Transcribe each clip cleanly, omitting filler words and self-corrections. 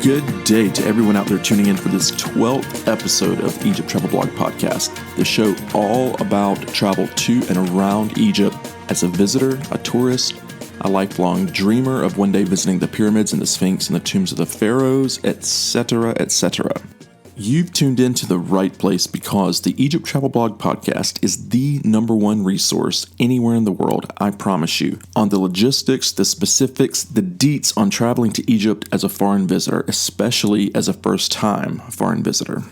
Good day to everyone out there tuning in for this 12th episode of Egypt Travel Blog Podcast, the show all about travel to and around Egypt as a visitor, a tourist, a lifelong dreamer of one day visiting the pyramids and the Sphinx and the tombs of the pharaohs, etc., etc. You've tuned into the right place because the Egypt Travel Blog Podcast is the number one resource anywhere in the world, I promise you, on the logistics, the specifics, the deets on traveling to Egypt as a foreign visitor, especially as a first-time foreign visitor.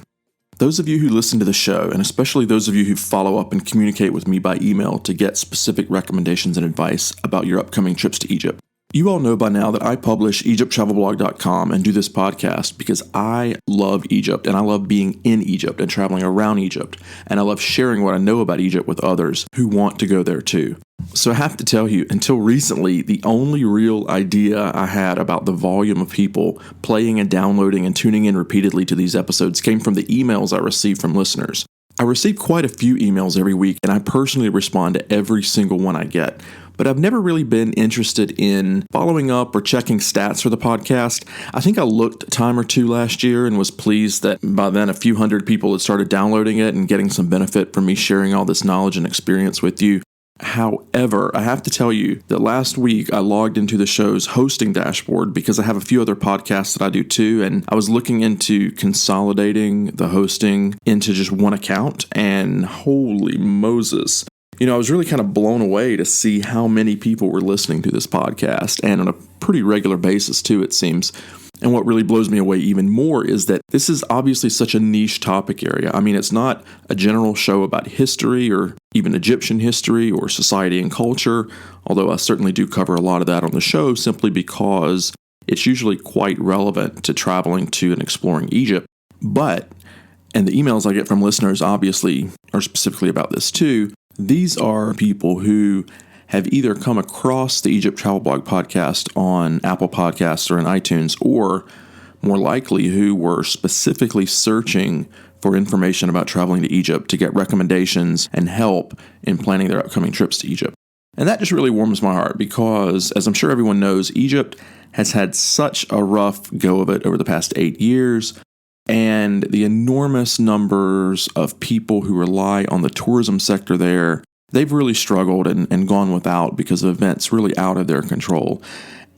Those of you who listen to the show, and especially those of you who follow up and communicate with me by email to get specific recommendations and advice about your upcoming trips to Egypt, you all know by now that I publish EgyptTravelBlog.com and do this podcast because I love Egypt and I love being in Egypt and traveling around Egypt, and I love sharing what I know about Egypt with others who want to go there too. So I have to tell you, until recently, the only real idea I had about the volume of people playing and downloading and tuning in repeatedly to these episodes came from the emails I received from listeners. I receive quite a few emails every week, and I personally respond to every single one I get. But I've never really been interested in following up or checking stats for the podcast. I think I looked a time or two last year and was pleased that by then a few hundred people had started downloading it and getting some benefit from me sharing all this knowledge and experience with you. However, I have to tell you that last week I logged into the show's hosting dashboard because I have a few other podcasts that I do too, and I was looking into consolidating the hosting into just one account, and holy Moses. I was really kind of blown away to see how many people were listening to this podcast, and on a pretty regular basis too, it seems. And what really blows me away even more is that this is obviously such a niche topic area. I mean, it's not a general show about history or even Egyptian history or society and culture, although I certainly do cover a lot of that on the show simply because it's usually quite relevant to traveling to and exploring Egypt. And the emails I get from listeners obviously are specifically about this too, these are people who have either come across the Egypt Travel Blog Podcast on Apple Podcasts or in iTunes, or more likely who were specifically searching for information about traveling to Egypt to get recommendations and help in planning their upcoming trips to Egypt. And that just really warms my heart because, as I'm sure everyone knows, Egypt has had such a rough go of it over the past 8 years. And the enormous numbers of people who rely on the tourism sector there, they've really struggled and gone without because of events really out of their control.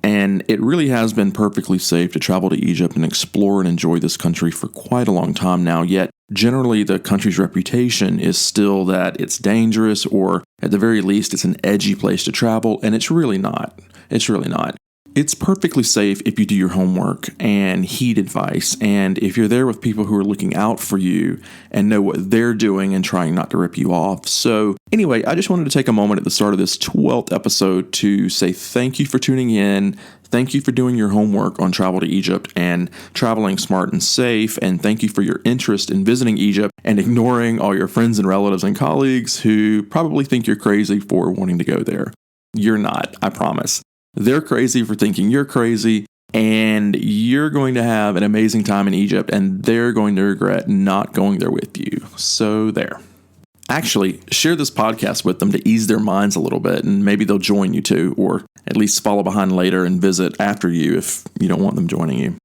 And it really has been perfectly safe to travel to Egypt and explore and enjoy this country for quite a long time now, yet generally the country's reputation is still that it's dangerous, or at the very least it's an edgy place to travel, and it's really not. It's really not. It's perfectly safe if you do your homework and heed advice, and if you're there with people who are looking out for you and know what they're doing and trying not to rip you off. So anyway, I just wanted to take a moment at the start of this 12th episode to say thank you for tuning in. Thank you for doing your homework on travel to Egypt and traveling smart and safe, and thank you for your interest in visiting Egypt and ignoring all your friends and relatives and colleagues who probably think you're crazy for wanting to go there. You're not, I promise. They're crazy for thinking you're crazy, and you're going to have an amazing time in Egypt, and they're going to regret not going there with you. So there. Actually, share this podcast with them to ease their minds a little bit, and maybe they'll join you too, or at least follow behind later and visit after you if you don't want them joining you.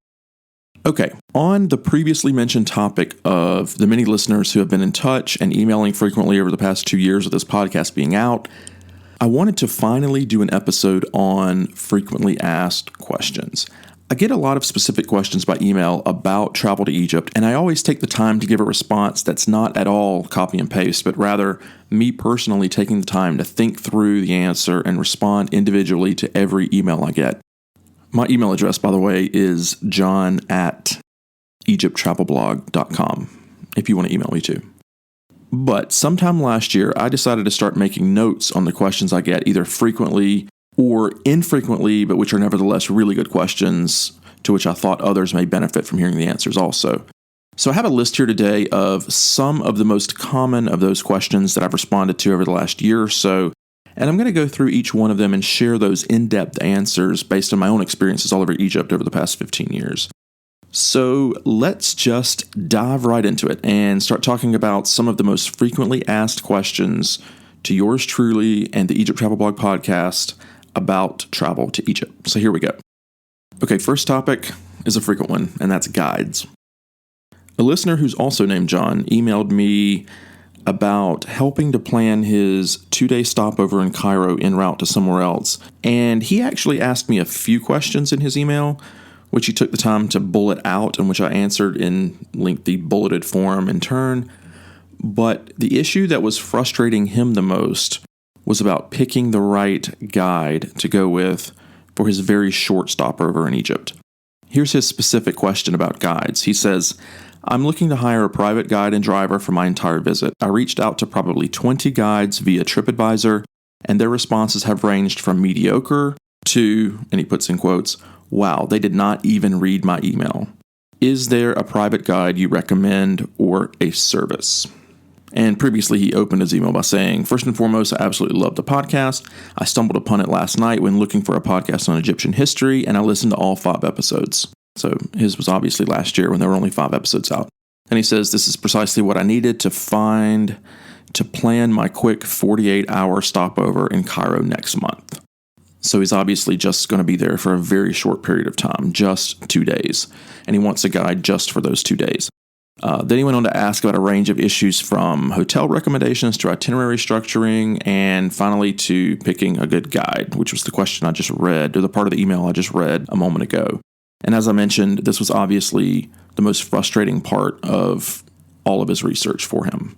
Okay, on the previously mentioned topic of the many listeners who have been in touch and emailing frequently over the past 2 years of this podcast being out, I wanted to finally do an episode on frequently asked questions. I get a lot of specific questions by email about travel to Egypt, and I always take the time to give a response that's not at all copy and paste, but rather me personally taking the time to think through the answer and respond individually to every email I get. My email address, by the way, is john@egypttravelblog.com if you want to email me too. But sometime last year, I decided to start making notes on the questions I get, either frequently or infrequently, but which are nevertheless really good questions to which I thought others may benefit from hearing the answers also. So I have a list here today of some of the most common of those questions that I've responded to over the last year or so, and I'm going to go through each one of them and share those in-depth answers based on my own experiences all over Egypt over the past 15 years. So let's just dive right into it and start talking about some of the most frequently asked questions to yours truly and the Egypt Travel Blog Podcast about travel to Egypt. So here we go. Okay, first topic, is a frequent one, and that's guides. A listener who's also named John emailed me about helping to plan his 2-day stopover in Cairo en route to somewhere else. And he actually asked me a few questions in his email, which he took the time to bullet out and which I answered in lengthy bulleted form in turn. But the issue that was frustrating him the most was about picking the right guide to go with for his very short stopover in Egypt. Here's his specific question about guides. He says, I'm looking to hire a private guide and driver for my entire visit. I reached out to probably 20 guides via TripAdvisor, and their responses have ranged from mediocre to, and he puts in quotes, wow, they did not even read my email. Is there a private guide you recommend or a service? And previously he opened his email by saying, first and foremost, I absolutely love the podcast. I stumbled upon it last night when looking for a podcast on Egyptian history, and I listened to all 5 episodes. So his was obviously last year when there were only 5 episodes out. And he says, this is precisely what I needed to plan my quick 48-hour stopover in Cairo next month. So he's obviously just going to be there for a very short period of time, just 2 days. And he wants a guide just for those 2 days. Then he went on to ask about a range of issues from hotel recommendations to itinerary structuring, and finally to picking a good guide, which was the question I just read, or the part of the email I just read a moment ago. And as I mentioned, this was obviously the most frustrating part of all of his research for him.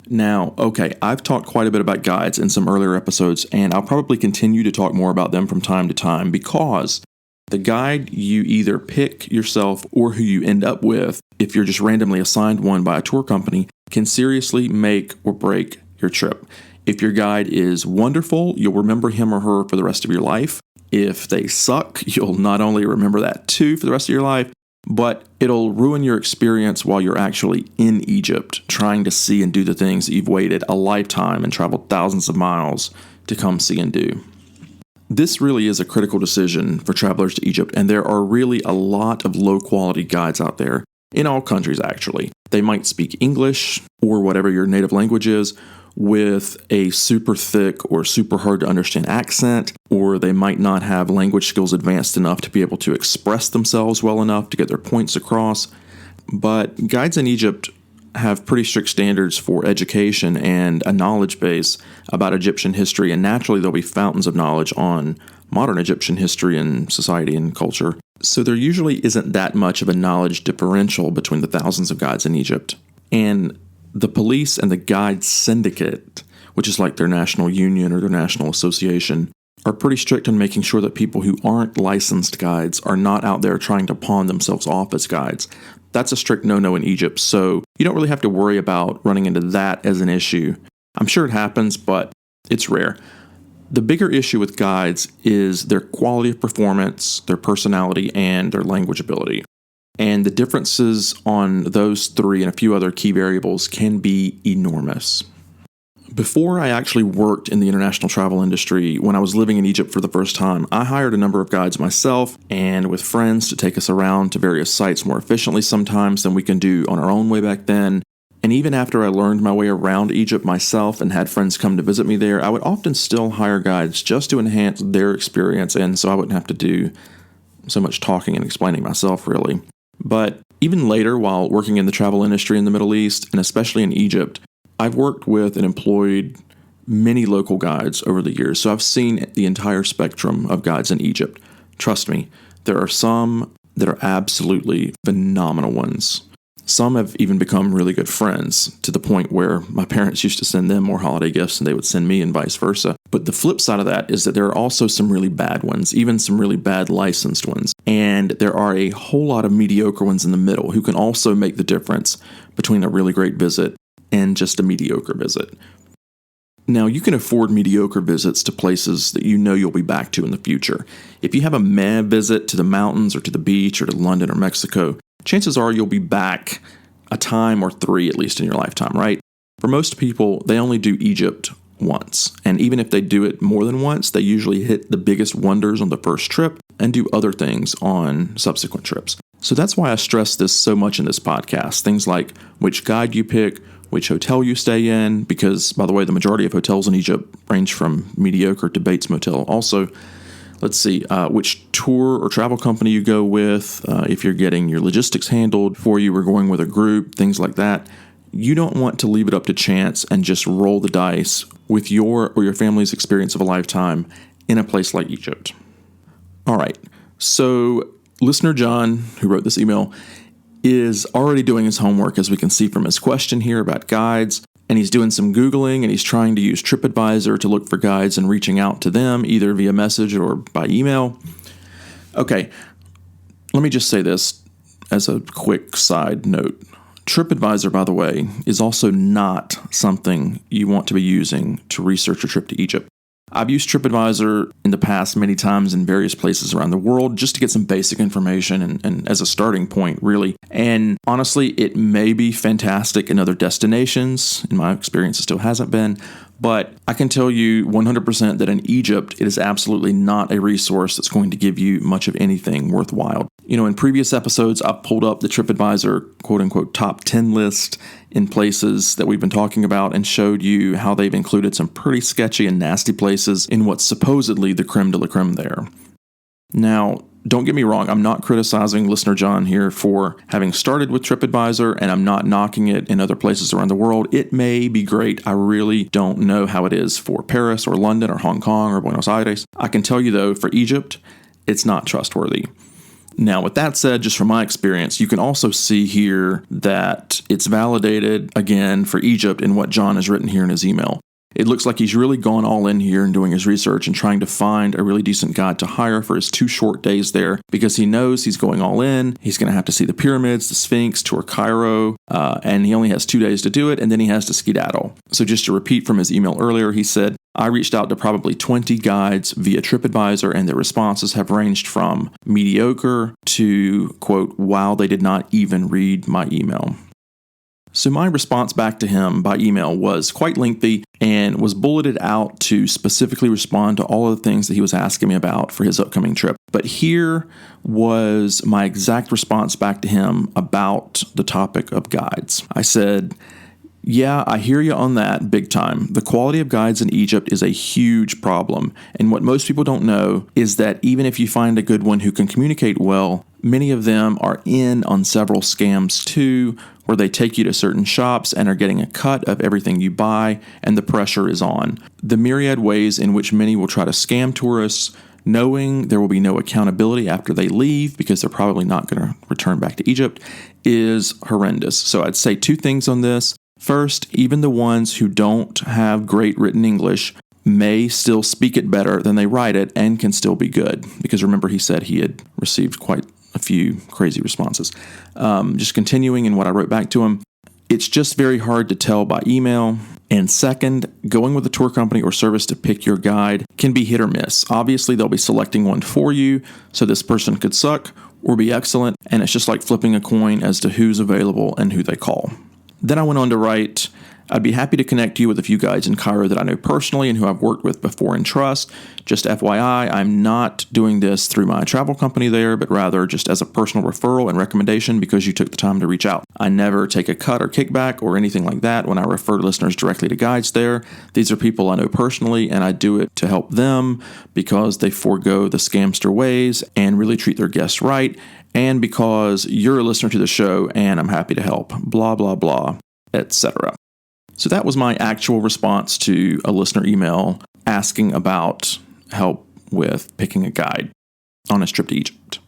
Now, okay, I've talked quite a bit about guides in some earlier episodes, and I'll probably continue to talk more about them from time to time because the guide you either pick yourself or who you end up with, if you're just randomly assigned one by a tour company, can seriously make or break your trip. If your guide is wonderful, you'll remember him or her for the rest of your life. If they suck, you'll not only remember that too for the rest of your life, but it'll ruin your experience while you're actually in Egypt, trying to see and do the things that you've waited a lifetime and traveled thousands of miles to come see and do. This really is a critical decision for travelers to Egypt, and there are really a lot of low-quality guides out there, in all countries actually. They might speak English, or whatever your native language is, with a super thick or super hard to understand accent, or they might not have language skills advanced enough to be able to express themselves well enough to get their points across. But guides in Egypt have pretty strict standards for education and a knowledge base about Egyptian history, and naturally there'll be fountains of knowledge on modern Egyptian history and society and culture. So there usually isn't that much of a knowledge differential between the thousands of guides in Egypt. And the police and the guide syndicate, which is like their national union or their national association, are pretty strict on making sure that people who aren't licensed guides are not out there trying to pawn themselves off as guides. That's a strict no-no in Egypt, so you don't really have to worry about running into that as an issue. I'm sure it happens, but it's rare. The bigger issue with guides is their quality of performance, their personality, and their language ability. And the differences on those 3 and a few other key variables can be enormous. Before I actually worked in the international travel industry, when I was living in Egypt for the first time, I hired a number of guides myself and with friends to take us around to various sites more efficiently sometimes than we can do on our own way back then. And even after I learned my way around Egypt myself and had friends come to visit me there, I would often still hire guides just to enhance their experience, and so I wouldn't have to do so much talking and explaining myself, really. But even later, while working in the travel industry in the Middle East, and especially in Egypt, I've worked with and employed many local guides over the years, so I've seen the entire spectrum of guides in Egypt. Trust me, there are some that are absolutely phenomenal ones. Some have even become really good friends, to the point where my parents used to send them more holiday gifts and they would send me and vice versa. But the flip side of that is that there are also some really bad ones, even some really bad licensed ones. And there are a whole lot of mediocre ones in the middle who can also make the difference between a really great visit and just a mediocre visit. Now, you can afford mediocre visits to places that you know you'll be back to in the future. If you have a meh visit to the mountains or to the beach or to London or Mexico, chances are you'll be back a time or 3 at least in your lifetime, right? For most people, they only do Egypt once. And even if they do it more than once, they usually hit the biggest wonders on the first trip and do other things on subsequent trips. So that's why I stress this so much in this podcast. Things like which guide you pick, which hotel you stay in, because, by the way, the majority of hotels in Egypt range from mediocre to Bates Motel also. Let's see, which tour or travel company you go with, if you're getting your logistics handled for you or going with a group, things like that. You don't want to leave it up to chance and just roll the dice with your or your family's experience of a lifetime in a place like Egypt. All right, so listener John, who wrote this email, is already doing his homework, as we can see from his question here about guides. And he's doing some Googling, and he's trying to use TripAdvisor to look for guides and reaching out to them either via message or by email. Okay, let me just say this as a quick side note. TripAdvisor, by the way, is also not something you want to be using to research a trip to Egypt. I've used TripAdvisor in the past many times in various places around the world just to get some basic information and as a starting point, really. And honestly, it may be fantastic in other destinations. In my experience, it still hasn't been. But I can tell you 100% that in Egypt, it is absolutely not a resource that's going to give you much of anything worthwhile. You know, in previous episodes, I've pulled up the TripAdvisor quote-unquote top 10 list in places that we've been talking about and showed you how they've included some pretty sketchy and nasty places in what's supposedly the creme de la creme there. Now, don't get me wrong, I'm not criticizing listener John here for having started with TripAdvisor, and I'm not knocking it in other places around the world. It may be great. I really don't know how it is for Paris or London or Hong Kong or Buenos Aires. I can tell you, though, for Egypt, it's not trustworthy. Now, with that said, just from my experience, you can also see here that it's validated, again, for Egypt in what John has written here in his email. It looks like he's really gone all in here and doing his research and trying to find a really decent guide to hire for his 2 short days there because he knows he's going all in. He's going to have to see the pyramids, the Sphinx, tour Cairo, and he only has 2 days to do it, and then he has to skedaddle. So just to repeat from his email earlier, he said, I reached out to probably 20 guides via TripAdvisor, and their responses have ranged from mediocre to, quote, wow, they did not even read my email. So my response back to him by email was quite lengthy and was bulleted out to specifically respond to all of the things that he was asking me about for his upcoming trip. But here was my exact response back to him about the topic of guides. I said, yeah, I hear you on that big time. The quality of guides in Egypt is a huge problem. And what most people don't know is that even if you find a good one who can communicate well, many of them are in on several scams too, where they take you to certain shops and are getting a cut of everything you buy, and the pressure is on. The myriad ways in which many will try to scam tourists, knowing there will be no accountability after they leave because they're probably not going to return back to Egypt, is horrendous. So I'd say 2 things on this. First, even the ones who don't have great written English may still speak it better than they write it and can still be good. Because remember, he said he had received quite a few crazy responses. Just continuing in what I wrote back to him, it's just very hard to tell by email. And second, going with a tour company or service to pick your guide can be hit or miss. Obviously, they'll be selecting one for you, so this person could suck or be excellent, and it's just like flipping a coin as to who's available and who they call. Then I went on to write, I'd be happy to connect you with a few guides in Cairo that I know personally and who I've worked with before and trust. Just FYI, I'm not doing this through my travel company there, but rather just as a personal referral and recommendation because you took the time to reach out. I never take a cut or kickback or anything like that when I refer listeners directly to guides there. These are people I know personally, and I do it to help them because they forego the scamster ways and really treat their guests right, and because you're a listener to the show and I'm happy to help, blah, blah, blah, etc. So that was my actual response to a listener email asking about help with picking a guide on his trip to Egypt.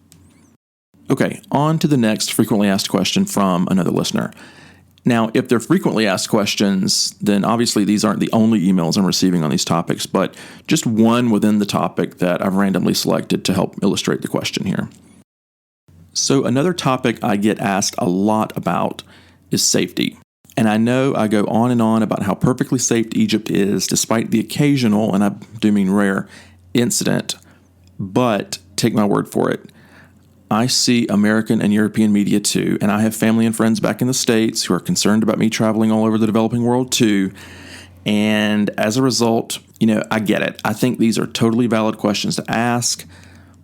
Okay, on to the next frequently asked question from another listener. Now, if they're frequently asked questions, then obviously these aren't the only emails I'm receiving on these topics, but just one within the topic that I've randomly selected to help illustrate the question here. So another topic I get asked a lot about is safety. And I know I go on and on about how perfectly safe Egypt is, despite the occasional, and I do mean rare, incident. But take my word for it, I see American and European media too, and I have family and friends back in the States who are concerned about me traveling all over the developing world too. And as a result, I get it. I think these are totally valid questions to ask.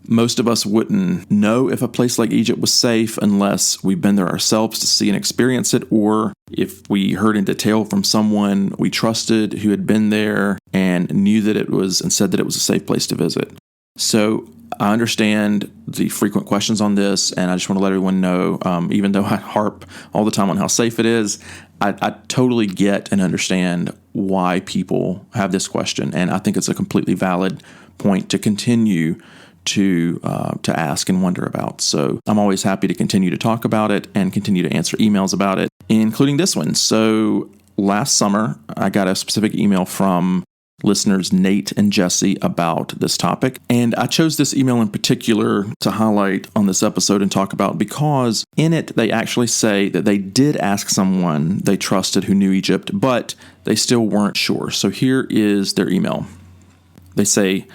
Most of us wouldn't know if a place like Egypt was safe unless we've been there ourselves to see and experience it, or if we heard in detail from someone we trusted who had been there and knew that it was and said that it was a safe place to visit. So I understand the frequent questions on this, and I just want to let everyone know, even though I harp all the time on how safe it is, I totally get and understand why people have this question, and I think it's a completely valid point to continue to ask and wonder about. So I'm always happy to continue to talk about it and continue to answer emails about it, including this one. So last summer, I got a specific email from listeners Nate and Jesse about this topic. And I chose this email in particular to highlight on this episode and talk about because in it, they actually say that they did ask someone they trusted who knew Egypt, but they still weren't sure. So here is their email. They say,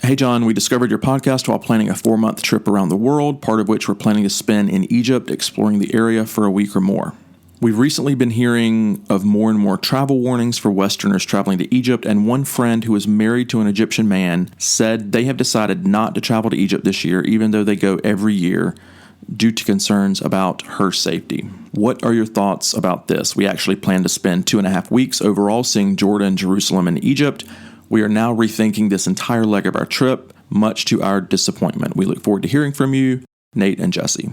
"Hey John, we discovered your podcast while planning a 4-month trip around the world, part of which we're planning to spend in Egypt exploring the area for a week or more. We've recently been hearing of more and more travel warnings for Westerners traveling to Egypt, and one friend who is married to an Egyptian man said they have decided not to travel to Egypt this year, even though they go every year, due to concerns about her safety. What are your thoughts about this? We actually plan to spend 2.5 weeks overall seeing Jordan, Jerusalem, and Egypt. We are now rethinking this entire leg of our trip, much to our disappointment. We look forward to hearing from you, Nate and Jesse."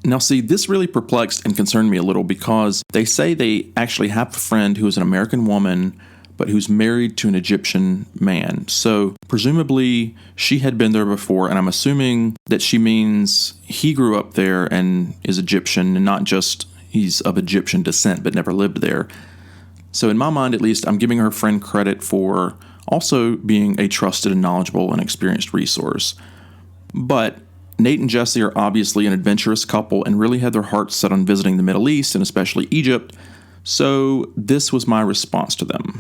Now, see, this really perplexed and concerned me a little because they say they actually have a friend who is an American woman, but who's married to an Egyptian man. So presumably she had been there before, and I'm assuming that she means he grew up there and is Egyptian, and not just he's of Egyptian descent but never lived there. So in my mind, at least, I'm giving her friend credit for also being a trusted and knowledgeable and experienced resource. But Nate and Jesse are obviously an adventurous couple and really had their hearts set on visiting the Middle East and especially Egypt, so this was my response to them.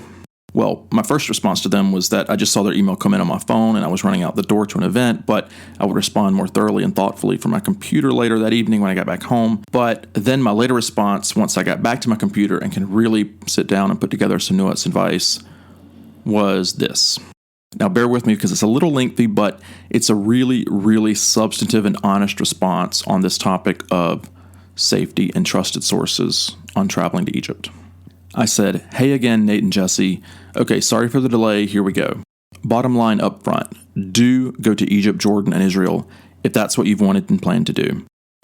Well, my first response to them was that I just saw their email come in on my phone and I was running out the door to an event, but I would respond more thoroughly and thoughtfully from my computer later that evening when I got back home. But then my later response, once I got back to my computer and can really sit down and put together some nuanced advice, was this. Now, bear with me because it's a little lengthy, but it's a really, really substantive and honest response on this topic of safety and trusted sources on traveling to Egypt. I said, "Hey again, Nate and Jesse. Okay, sorry for the delay. Here we go. Bottom line up front, do go to Egypt, Jordan, and Israel if that's what you've wanted and planned to do.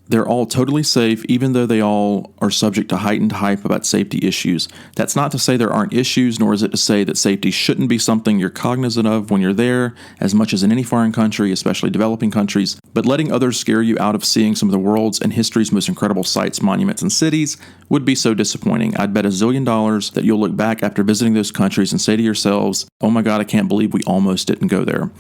They're all totally safe, even though they all are subject to heightened hype about safety issues. That's not to say there aren't issues, nor is it to say that safety shouldn't be something you're cognizant of when you're there, as much as in any foreign country, especially developing countries. But letting others scare you out of seeing some of the world's and history's most incredible sites, monuments, and cities would be so disappointing. I'd bet $1 zillion that you'll look back after visiting those countries and say to yourselves, oh my God, I can't believe we almost didn't go there."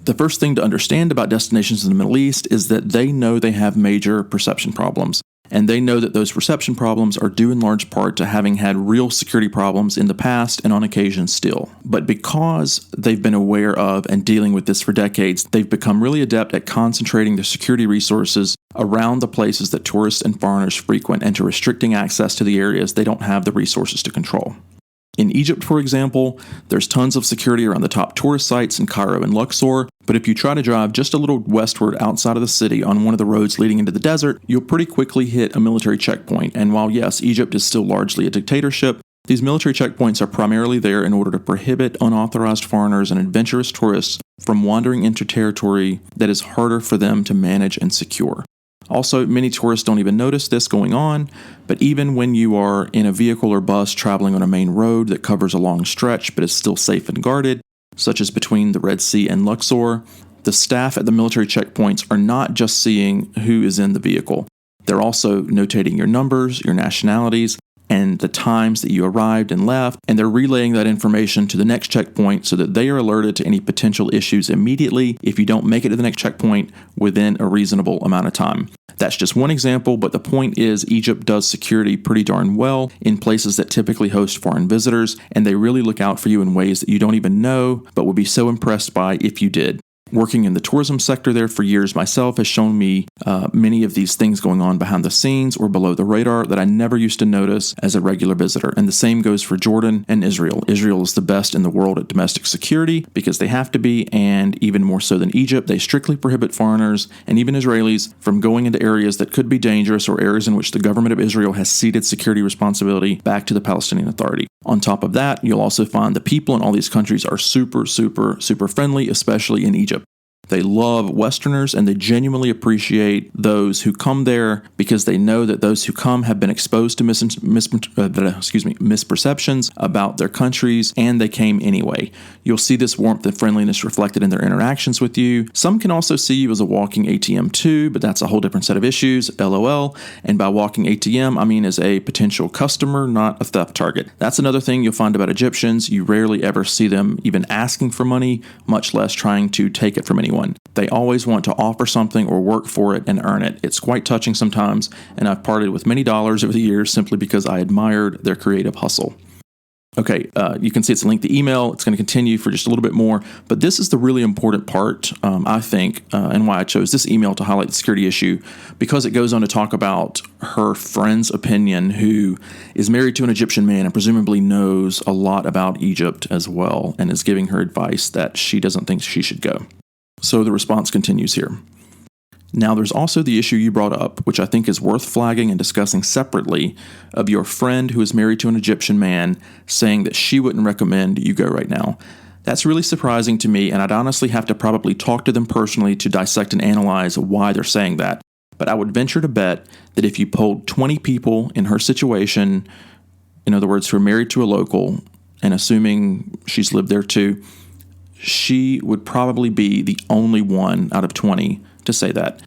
The first thing to understand about destinations in the Middle East is that they know they have major perception problems, and they know that those perception problems are due in large part to having had real security problems in the past and on occasion still. But because they've been aware of and dealing with this for decades, they've become really adept at concentrating their security resources around the places that tourists and foreigners frequent and to restricting access to the areas they don't have the resources to control. In Egypt, for example, there's tons of security around the top tourist sites in Cairo and Luxor, but if you try to drive just a little westward outside of the city on one of the roads leading into the desert, you'll pretty quickly hit a military checkpoint. And while yes, Egypt is still largely a dictatorship, these military checkpoints are primarily there in order to prohibit unauthorized foreigners and adventurous tourists from wandering into territory that is harder for them to manage and secure. Also, many tourists don't even notice this going on, but even when you are in a vehicle or bus traveling on a main road that covers a long stretch but is still safe and guarded, such as between the Red Sea and Luxor, the staff at the military checkpoints are not just seeing who is in the vehicle. They're also notating your numbers, your nationalities, and the times that you arrived and left, and they're relaying that information to the next checkpoint so that they are alerted to any potential issues immediately if you don't make it to the next checkpoint within a reasonable amount of time. That's just one example, but the point is Egypt does security pretty darn well in places that typically host foreign visitors, and they really look out for you in ways that you don't even know, but would be so impressed by if you did. Working in the tourism sector there for years myself has shown me many of these things going on behind the scenes or below the radar that I never used to notice as a regular visitor. And the same goes for Jordan and Israel. Israel is the best in the world at domestic security because they have to be, and even more so than Egypt, they strictly prohibit foreigners and even Israelis from going into areas that could be dangerous or areas in which the government of Israel has ceded security responsibility back to the Palestinian Authority. On top of that, you'll also find the people in all these countries are super, super, super friendly, especially in Egypt. They love Westerners and they genuinely appreciate those who come there because they know that those who come have been exposed to misperceptions about their countries and they came anyway. You'll see this warmth and friendliness reflected in their interactions with you. Some can also see you as a walking ATM too, but that's a whole different set of issues, LOL. And by walking ATM, I mean as a potential customer, not a theft target. That's another thing you'll find about Egyptians. You rarely ever see them even asking for money, much less trying to take it from anyone. They always want to offer something or work for it and earn it. It's quite touching sometimes, and I've parted with many dollars over the years simply because I admired their creative hustle. Okay, you can see it's a lengthy email. It's going to continue for just a little bit more, but this is the really important part, I think, and why I chose this email to highlight the security issue, because it goes on to talk about her friend's opinion, who is married to an Egyptian man and presumably knows a lot about Egypt as well, and is giving her advice that she doesn't think she should go. So the response continues here. Now, there's also the issue you brought up, which I think is worth flagging and discussing separately, of your friend who is married to an Egyptian man saying that she wouldn't recommend you go right now. That's really surprising to me, and I'd honestly have to probably talk to them personally to dissect and analyze why they're saying that. But I would venture to bet that if you polled 20 people in her situation, in other words, who are married to a local, and assuming she's lived there too, she would probably be the only one out of 20 to say that.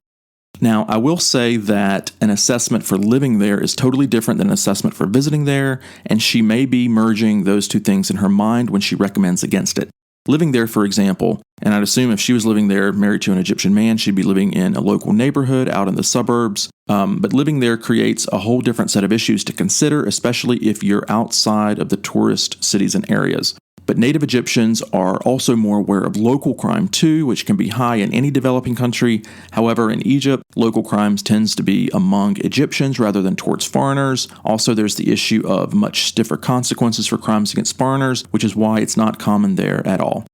Now, I will say that an assessment for living there is totally different than an assessment for visiting there, and she may be merging those two things in her mind when she recommends against it. Living there, for example, and I'd assume if she was living there married to an Egyptian man, she'd be living in a local neighborhood out in the suburbs. But living there creates a whole different set of issues to consider, especially if you're outside of the tourist cities and areas. But native Egyptians are also more aware of local crime too, which can be high in any developing country. However, in Egypt, local crimes tends to be among Egyptians rather than towards foreigners. Also, there's the issue of much stiffer consequences for crimes against foreigners, which is why it's not common there at all.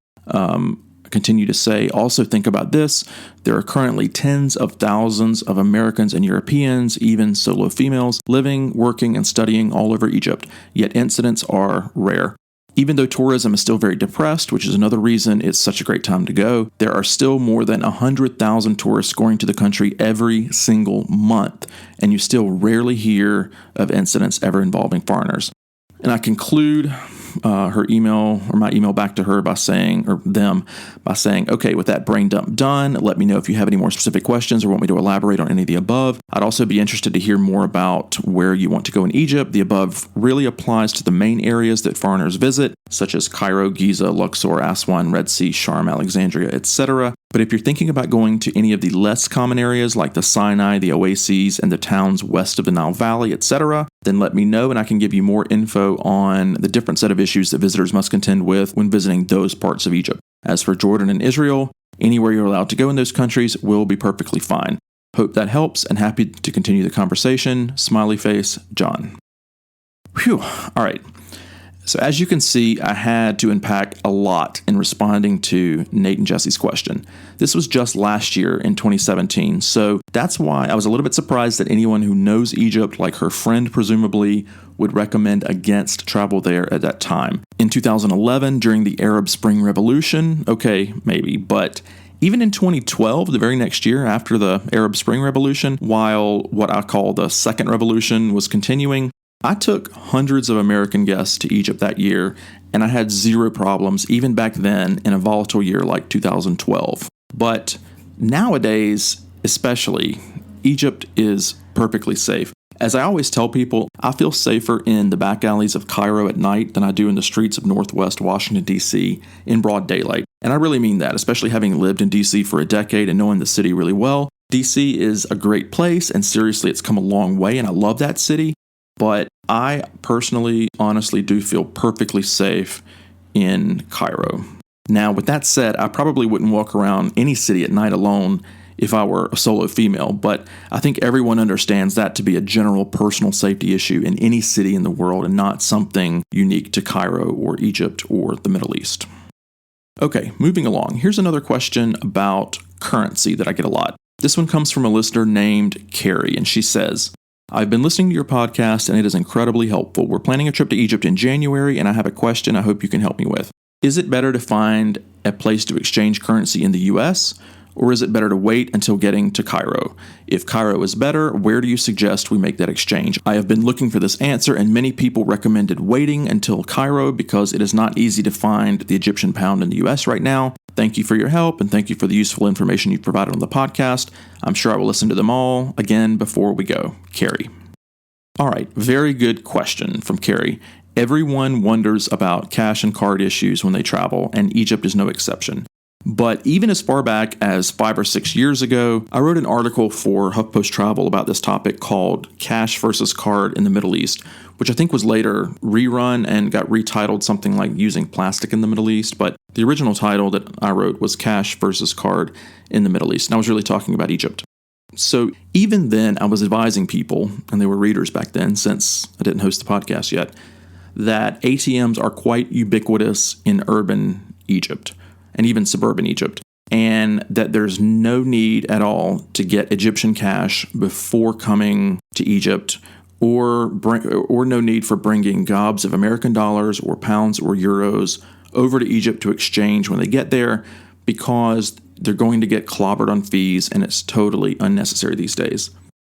Continue to say, also think about this. There are currently tens of thousands of Americans and Europeans, even solo females, living, working, and studying all over Egypt, yet incidents are rare. Even though tourism is still very depressed, which is another reason it's such a great time to go, there are still more than 100,000 tourists going to the country every single month, and you still rarely hear of incidents ever involving foreigners. And I conclude her email, or my email back to her by saying, okay, with that brain dump done, let me know if you have any more specific questions or want me to elaborate on any of the above. I'd also be interested to hear more about where you want to go in Egypt. The above really applies to the main areas that foreigners visit, such as Cairo, Giza, Luxor, Aswan, Red Sea, Sharm, Alexandria, etc. But if you're thinking about going to any of the less common areas like the Sinai, the oases, and the towns west of the Nile Valley, etc., then let me know and I can give you more info on the different set of issues that visitors must contend with when visiting those parts of Egypt. As for Jordan and Israel, anywhere you're allowed to go in those countries will be perfectly fine. Hope that helps and happy to continue the conversation. Smiley face, John. Whew. All right. So as you can see, I had to unpack a lot in responding to Nate and Jesse's question. This was just last year in 2017, so that's why I was a little bit surprised that anyone who knows Egypt, like her friend presumably, would recommend against travel there at that time. In 2011, during the Arab Spring Revolution, okay, maybe, but even in 2012, the very next year after the Arab Spring Revolution, while what I call the Second Revolution was continuing, I took hundreds of American guests to Egypt that year, and I had zero problems, even back then in a volatile year like 2012. But nowadays, especially, Egypt is perfectly safe. As I always tell people, I feel safer in the back alleys of Cairo at night than I do in the streets of Northwest Washington, D.C. in broad daylight. And I really mean that, especially having lived in D.C. for a decade and knowing the city really well. D.C. is a great place, and seriously, it's come a long way, and I love that city. But I personally, honestly do feel perfectly safe in Cairo. Now, with that said, I probably wouldn't walk around any city at night alone if I were a solo female, but I think everyone understands that to be a general personal safety issue in any city in the world and not something unique to Cairo or Egypt or the Middle East. Okay, moving along. Here's another question about currency that I get a lot. This one comes from a listener named Carrie, and she says, I've been listening to your podcast and it is incredibly helpful. We're planning a trip to Egypt in January and I have a question I hope you can help me with. Is it better to find a place to exchange currency in the US, or is it better to wait until getting to Cairo? If Cairo is better, where do you suggest we make that exchange? I have been looking for this answer, and many people recommended waiting until Cairo because it is not easy to find the Egyptian pound in the US right now. Thank you for your help, and thank you for the useful information you've provided on the podcast. I'm sure I will listen to them all again before we go. Carrie. All right, very good question from Carrie. Everyone wonders about cash and card issues when they travel, and Egypt is no exception. But even as far back as 5 or 6 years ago, I wrote an article for HuffPost Travel about this topic called Cash versus Card in the Middle East, which I think was later rerun and got retitled something like Using Plastic in the Middle East. But the original title that I wrote was Cash versus Card in the Middle East, and I was really talking about Egypt. So even then, I was advising people, and they were readers back then since I didn't host the podcast yet, that ATMs are quite ubiquitous in urban Egypt and even suburban Egypt, and that there's no need at all to get Egyptian cash before coming to Egypt, or no need for bringing gobs of American dollars or pounds or euros over to Egypt to exchange when they get there, because they're going to get clobbered on fees, and it's totally unnecessary these days.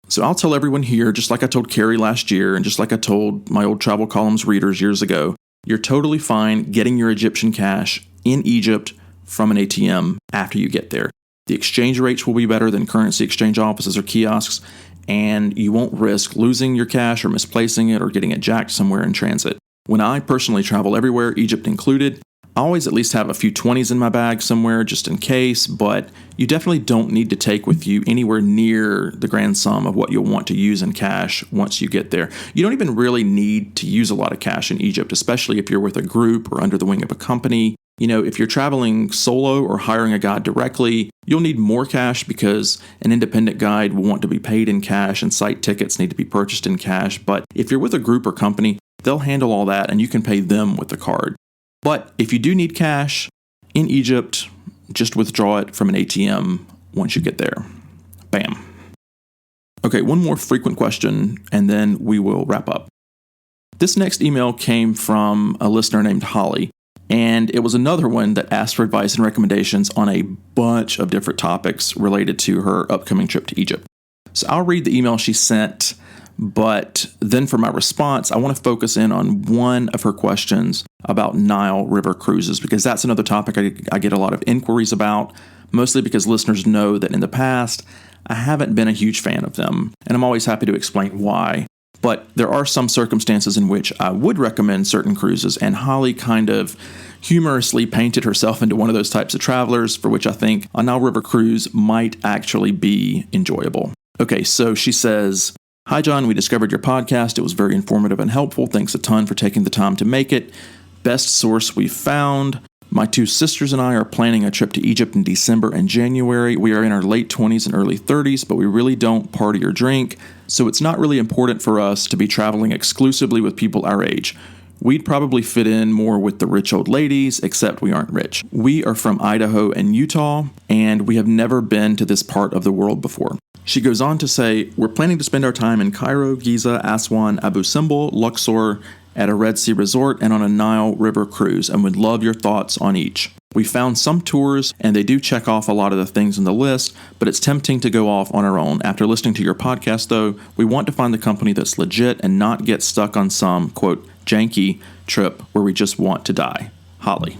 So I'll tell everyone here, just like I told Carrie last year, and just like I told my old Travel Columns readers years ago, you're totally fine getting your Egyptian cash in Egypt from an ATM after you get there. The exchange rates will be better than currency exchange offices or kiosks, and you won't risk losing your cash or misplacing it or getting it jacked somewhere in transit. When I personally travel everywhere, Egypt included, I always at least have a few 20s in my bag somewhere just in case, but you definitely don't need to take with you anywhere near the grand sum of what you'll want to use in cash once you get there. You don't even really need to use a lot of cash in Egypt, especially if you're with a group or under the wing of a company. You know, if you're traveling solo or hiring a guide directly, you'll need more cash because an independent guide will want to be paid in cash and site tickets need to be purchased in cash. But if you're with a group or company, they'll handle all that and you can pay them with the card. But if you do need cash in Egypt, just withdraw it from an ATM once you get there. Bam. Okay, one more frequent question and then we will wrap up. This next email came from a listener named Holly. And it was another one that asked for advice and recommendations on a bunch of different topics related to her upcoming trip to Egypt. So I'll read the email she sent, but then for my response, I want to focus in on one of her questions about Nile River cruises, because that's another topic I get a lot of inquiries about, mostly because listeners know that in the past, I haven't been a huge fan of them, and I'm always happy to explain why. But there are some circumstances in which I would recommend certain cruises, and Holly kind of humorously painted herself into one of those types of travelers, for which I think a Nile River cruise might actually be enjoyable. Okay, so she says, "Hi John, we discovered your podcast. It was very informative and helpful. Thanks a ton for taking the time to make it. Best source we've found. My two sisters and I are planning a trip to Egypt in December and January. We are in our late 20s and early 30s, but we really don't party or drink, so it's not really important for us to be traveling exclusively with people our age. We'd probably fit in more with the rich old ladies, except we aren't rich. We are from Idaho and Utah, and we have never been to this part of the world before." She goes on to say, "We're planning to spend our time in Cairo, Giza, Aswan, Abu Simbel, Luxor, at a Red Sea resort, and on a Nile River cruise, and would love your thoughts on each. We found some tours, and they do check off a lot of the things in the list, but it's tempting to go off on our own. After listening to your podcast, though, we want to find the company that's legit and not get stuck on some, quote, janky trip where we just want to die. Holly."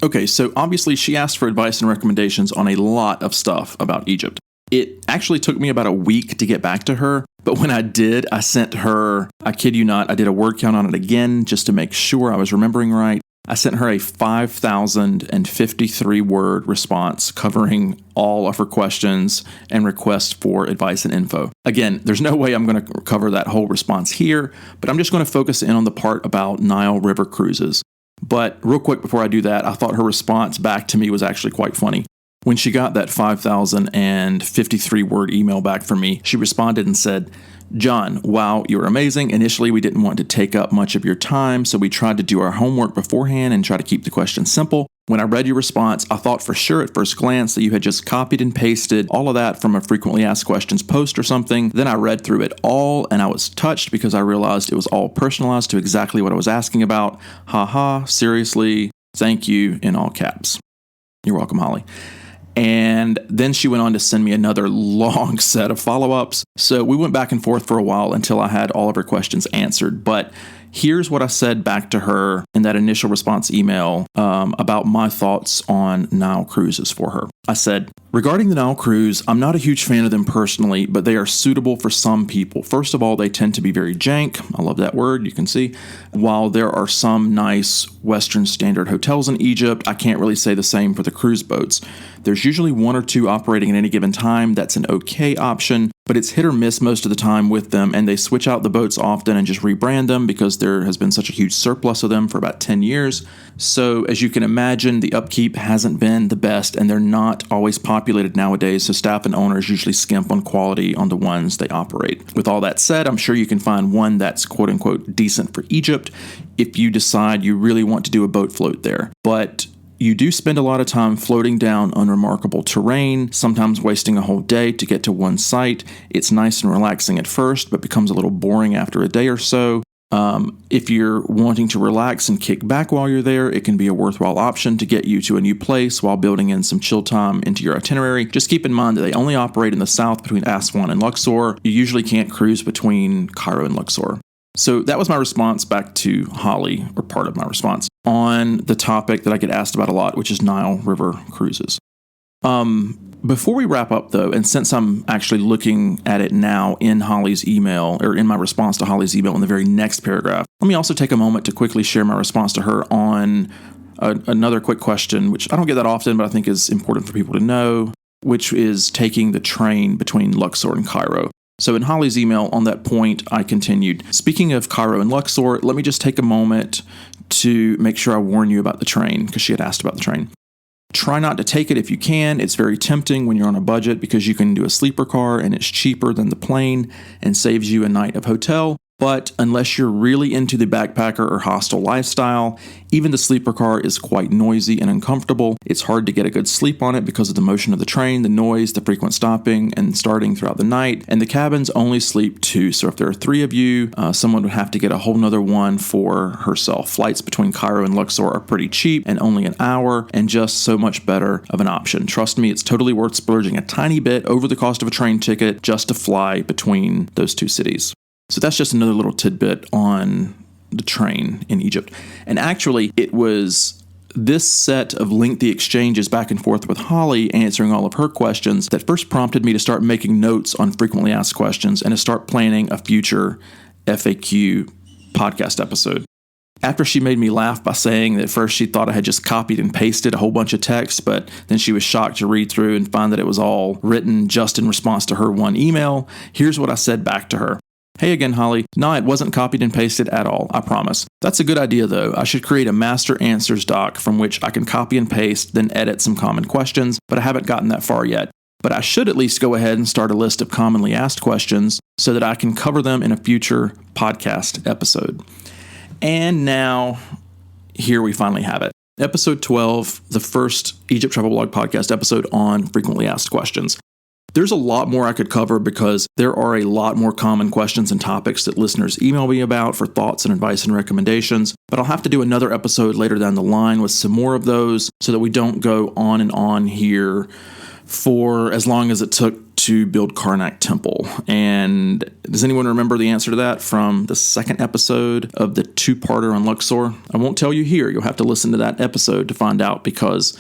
Okay, so obviously she asked for advice and recommendations on a lot of stuff about Egypt. It actually took me about a week to get back to her, but when I did, I sent her, I kid you not, I did a word count on it again just to make sure I was remembering right. I sent her a 5,053 word response covering all of her questions and requests for advice and info. Again, there's no way I'm going to cover that whole response here, but I'm just going to focus in on the part about Nile River cruises. But real quick before I do that, I thought her response back to me was actually quite funny. When she got that 5,053 word email back from me, she responded and said, "John, wow, you're amazing. Initially, we didn't want to take up much of your time, so we tried to do our homework beforehand and try to keep the questions simple. When I read your response, I thought for sure at first glance that you had just copied and pasted all of that from a frequently asked questions post or something. Then I read through it all and I was touched because I realized it was all personalized to exactly what I was asking about. Haha, seriously, thank you in all caps. You're welcome, Holly. And then she went on to send me another long set of follow-ups. So we went back and forth for a while until I had all of her questions answered. But here's what I said back to her in that initial response email about my thoughts on Nile cruises for her. I said, regarding the Nile cruise, I'm not a huge fan of them personally, but they are suitable for some people. First of all, they tend to be very jank. I love that word, you can see. While there are some nice Western standard hotels in Egypt, I can't really say the same for the cruise boats. There's usually one or two operating at any given time. That's an okay option, but it's hit or miss most of the time with them, and they switch out the boats often and just rebrand them because there has been such a huge surplus of them for about 10 years. So as you can imagine, the upkeep hasn't been the best, and they're not always populated nowadays, so staff and owners usually skimp on quality on the ones they operate. With all that said, I'm sure you can find one that's quote-unquote decent for Egypt if you decide you really want to do a boat float there. But you do spend a lot of time floating down unremarkable terrain, sometimes wasting a whole day to get to one site. It's nice and relaxing at first, but becomes a little boring after a day or so. If you're wanting to relax and kick back while you're there, it can be a worthwhile option to get you to a new place while building in some chill time into your itinerary. Just keep in mind that they only operate in the south between Aswan and Luxor. You usually can't cruise between Cairo and Luxor. So that was my response back to Holly, or part of my response, on the topic that I get asked about a lot, which is Nile River cruises. Before we wrap up, though, and since I'm actually looking at it now in Holly's email, or in my response to Holly's email in the very next paragraph, let me also take a moment to quickly share my response to her on another quick question, which I don't get that often, but I think is important for people to know, which is taking the train between Luxor and Cairo. So in Holly's email on that point, I continued, speaking of Cairo and Luxor, let me just take a moment to make sure I warn you about the train, because she had asked about the train. Try not to take it if you can. It's very tempting when you're on a budget because you can do a sleeper car and it's cheaper than the plane and saves you a night of hotel. But unless you're really into the backpacker or hostel lifestyle, even the sleeper car is quite noisy and uncomfortable. It's hard to get a good sleep on it because of the motion of the train, the noise, the frequent stopping and starting throughout the night. And the cabins only sleep two. So if there are three of you, someone would have to get a whole nother one for herself. Flights between Cairo and Luxor are pretty cheap and only an hour and just so much better of an option. Trust me, it's totally worth splurging a tiny bit over the cost of a train ticket just to fly between those two cities. So that's just another little tidbit on the train in Egypt. And actually, it was this set of lengthy exchanges back and forth with Holly answering all of her questions that first prompted me to start making notes on frequently asked questions and to start planning a future FAQ podcast episode. After she made me laugh by saying that first she thought I had just copied and pasted a whole bunch of text, but then she was shocked to read through and find that it was all written just in response to her one email, here's what I said back to her. Hey again, Holly. No, it wasn't copied and pasted at all, I promise. That's a good idea, though. I should create a master answers doc from which I can copy and paste, then edit some common questions, but I haven't gotten that far yet. But I should at least go ahead and start a list of commonly asked questions so that I can cover them in a future podcast episode. And now, here we finally have it. Episode 12, the first Egypt Travel Blog podcast episode on frequently asked questions. There's a lot more I could cover because there are a lot more common questions and topics that listeners email me about for thoughts and advice and recommendations, but I'll have to do another episode later down the line with some more of those so that we don't go on and on here for as long as it took to build Karnak Temple. And does anyone remember the answer to that from the second episode of the two-parter on Luxor? I won't tell you here. You'll have to listen to that episode to find out because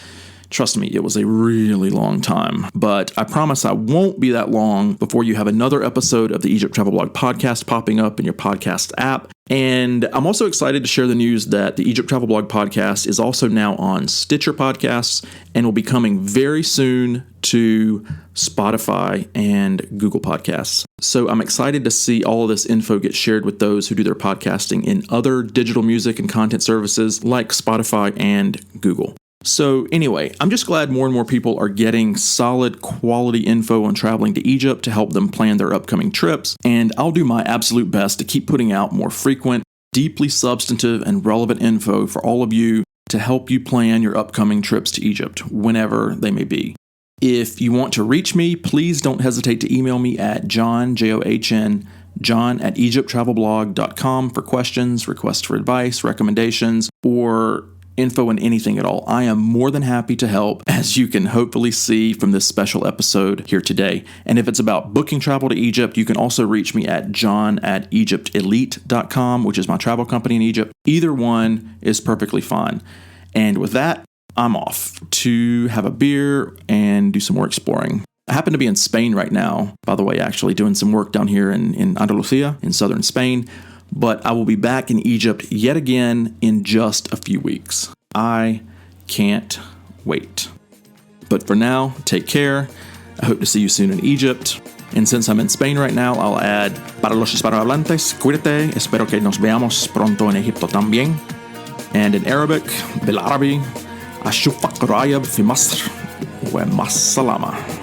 trust me, it was a really long time, but I promise I won't be that long before you have another episode of the Egypt Travel Blog podcast popping up in your podcast app. And I'm also excited to share the news that the Egypt Travel Blog podcast is also now on Stitcher Podcasts and will be coming very soon to Spotify and Google Podcasts. So I'm excited to see all of this info get shared with those who do their podcasting in other digital music and content services like Spotify and Google. So anyway, I'm just glad more and more people are getting solid quality info on traveling to Egypt to help them plan their upcoming trips, and I'll do my absolute best to keep putting out more frequent, deeply substantive, and relevant info for all of you to help you plan your upcoming trips to Egypt, whenever they may be. If you want to reach me, please don't hesitate to email me at John, John, John@EgyptTravelBlog.com for questions, requests for advice, recommendations, or info and anything at all. I am more than happy to help, as you can hopefully see from this special episode here today. And if it's about booking travel to Egypt, you can also reach me at john@EgyptElite.com, which is my travel company in Egypt. Either one is perfectly fine. And with that, I'm off to have a beer and do some more exploring. I happen to be in Spain right now, by the way, actually doing some work down here in Andalusia, in southern Spain. But I will be back in Egypt yet again in just a few weeks. I can't wait. But for now, take care. I hope to see you soon in Egypt. And since I'm in Spain right now, I'll add, para los hispanohablantes, cuídate, espero que nos veamos pronto en Egipto también. And in Arabic, بالعربي, أشوفك قريب في مصر ومع السلامة.